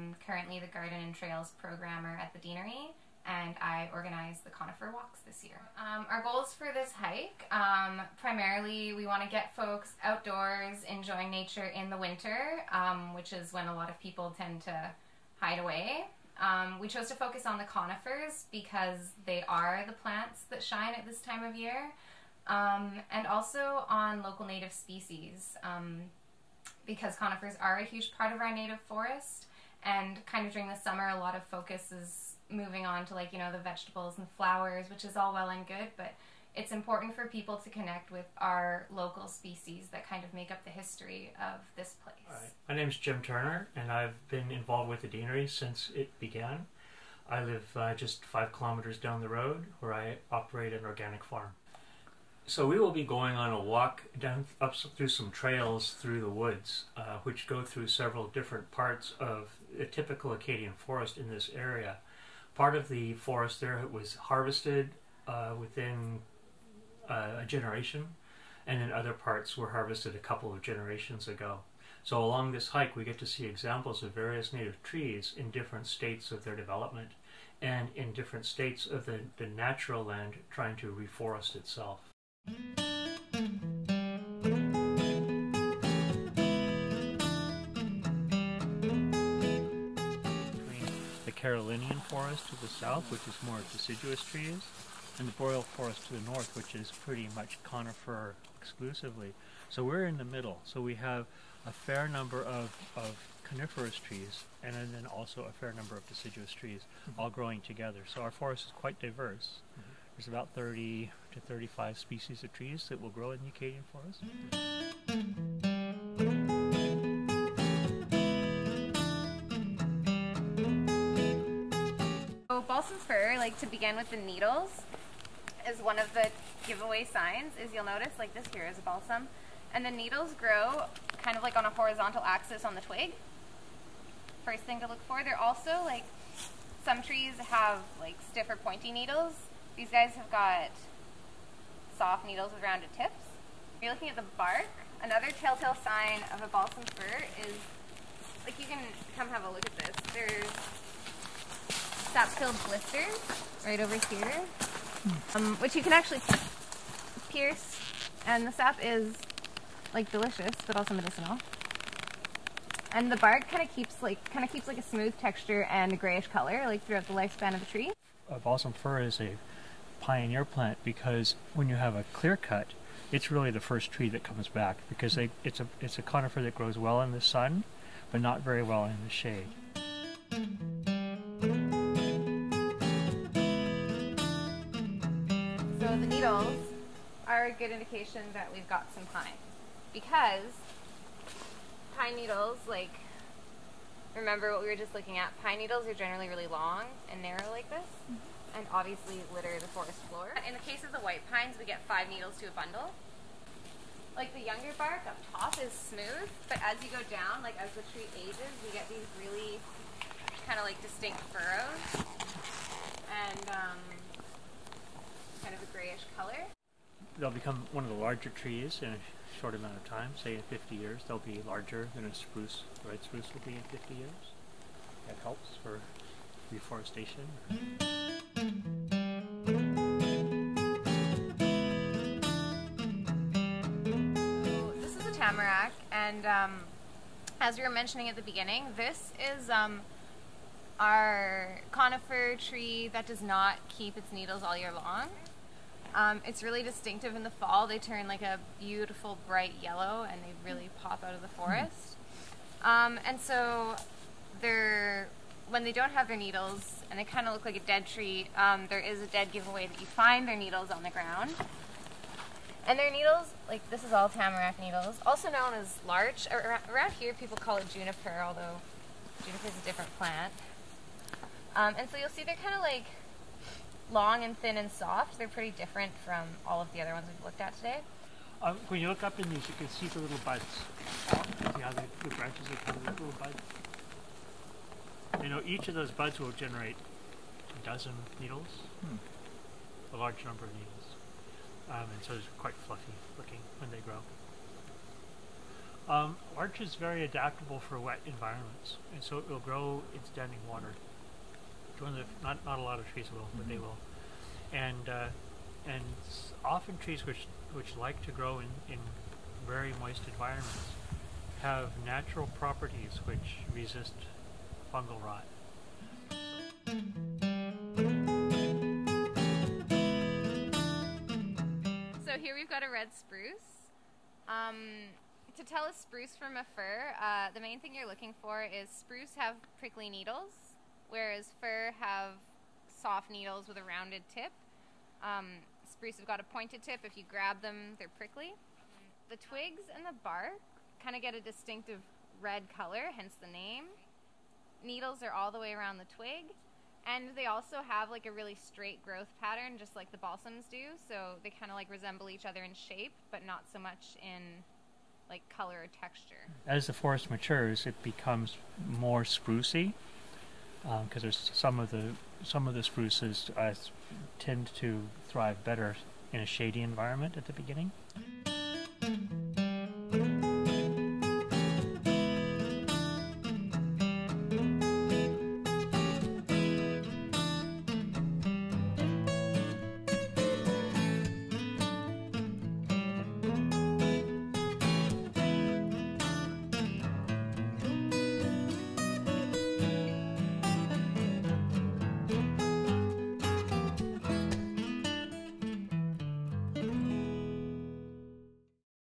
I'm currently the Garden and Trails programmer at the Deanery, and I organize the conifer walks this year. Our goals for this hike, primarily we want to get folks outdoors enjoying nature in the winter, which is when a lot of people tend to hide away. We chose to focus on the conifers because they are the plants that shine at this time of year, and also on local native species, because conifers are a huge part of our native forest, and kind of during the summer a lot of focus is moving on to, like, you know, the vegetables and flowers, which is all well and good, but it's important for people to connect with our local species that kind of make up the history of this place. Right. My name's Jim Turner, and I've been involved with the Deanery since it began. I live just 5 kilometers down the road, where I operate an organic farm. So we will be going on a walk up through some trails through the woods, which go through several different parts of a typical Acadian forest in this area. Part of the forest there was harvested within a generation, and then other parts were harvested a couple of generations ago. So along this hike we get to see examples of various native trees in different states of their development, and in different states of the natural land trying to reforest itself. Carolinian forest to the south, which is more deciduous trees, and the boreal forest to the north, which is pretty much conifer exclusively. So we're in the middle. So we have a fair number of coniferous trees, and then also a fair number of deciduous trees, all growing together. So our forest is quite diverse. There's about 30 to 35 species of trees that will grow in the Acadian forest. Balsam fir, like to begin with the needles, is one of the giveaway signs. Is you'll notice, like this here is a balsam, and the needles grow kind of like on a horizontal axis on the twig. First thing to look for. They're also, like, some trees have like stiffer pointy needles. These guys have got soft needles with rounded tips. If you're looking at the bark, another telltale sign of a balsam fir is, like, you can come have a look at this. There's sap-filled blisters right over here, which you can actually pierce, and the sap is, like, delicious but also medicinal. And the bark kind of keeps like a smooth texture and a grayish color, like, throughout the lifespan of the tree. Balsam fir is a pioneer plant because when you have a clear cut, it's really the first tree that comes back, because it's a conifer that grows well in the sun but not very well in the shade. So the needles are a good indication that we've got some pine, because pine needles, like, remember what we were just looking at, pine needles are generally really long and narrow like this, and obviously litter the forest floor. In the case of the white pines, we get 5 needles to a bundle. Like, the younger bark up top is smooth, but as you go down, like as the tree ages, we get these really kind of like distinct furrows and kind of a grayish color. They'll become one of the larger trees in a short amount of time. Say in 50 years they'll be larger than a spruce. The red spruce will be in 50 years. That helps for reforestation. So this is a tamarack, and as we were mentioning at the beginning, this is our conifer tree that does not keep its needles all year long. It's really distinctive in the fall. They turn like a beautiful bright yellow, and they really pop out of the forest. And so when they don't have their needles and they kind of look like a dead tree, there is a dead giveaway that you find their needles on the ground. And their needles, like, this is all tamarack needles, also known as larch. Around here people call it juniper, although juniper is a different plant. And so you'll see they're kind of like long and thin and soft. They're pretty different from all of the other ones we've looked at today. When you look up in these, you can see the little buds. See how the branches are covered with little buds? You know, each of those buds will generate a dozen needles, a large number of needles. And so it's quite fluffy looking when they grow. Larch is very adaptable for wet environments, and so it will grow in standing water. Not a lot of trees will, but they will. And often trees which like to grow in very moist environments have natural properties which resist fungal rot. So here we've got a red spruce. To tell a spruce from a fir, the main thing you're looking for is spruce have prickly needles, whereas fir have soft needles with a rounded tip. Spruce have got a pointed tip. If you grab them, they're prickly. The twigs and the bark kind of get a distinctive red color, hence the name. Needles are all the way around the twig, and they also have like a really straight growth pattern, just like the balsams do, so they kind of like resemble each other in shape, but not so much in like color or texture. As the forest matures, it becomes more sprucey, because there's some of the spruces tend to thrive better in a shady environment at the beginning.